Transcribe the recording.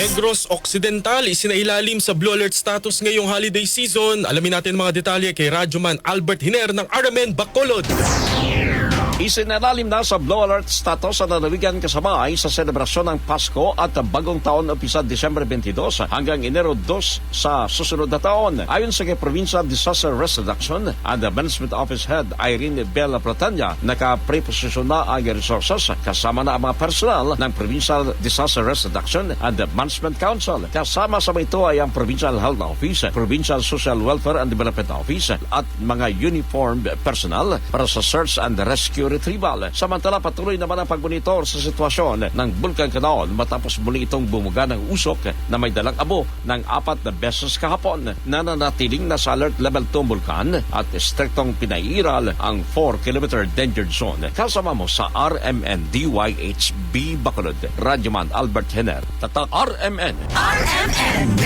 Negros Occidental isinailalim sa Blue Alert status ngayong holiday season. Alamin natin mga detalye kay Radyoman Albert Hiner ng RMN Bacolod. Isinalalim na sa Blue Alert status sa lalawigan kasabay sa selebrasyon ng Pasko at Bagong Taon umpisa Disyembre 22 hanggang Enero 2 sa susunod na taon. Ayon sa Provincial Disaster Risk Reduction and Management Office Head Irene Bella Protanya, naka-preposisyon na ang resources kasama na ang mga personal ng Provincial Disaster Risk Reduction and Management Council. Kasama sa ito ay ang Provincial Health Office, Provincial Social Welfare and Development Office at mga uniformed personnel para sa search and rescue retrieval. Samantala, patuloy naman ang pagmonitor sa sitwasyon ng Bulkan Kanaon matapos muli itong bumuga ng usok na may dalang abo ng 4 na beses kahapon. Nananatiling nasa alert level 2 bulkan at striktong pinairal ang 4-kilometer danger zone. Kasama mo sa RMN DYHB Bacolod. Radyoman Albert Hiner, Tatak RMN. RMN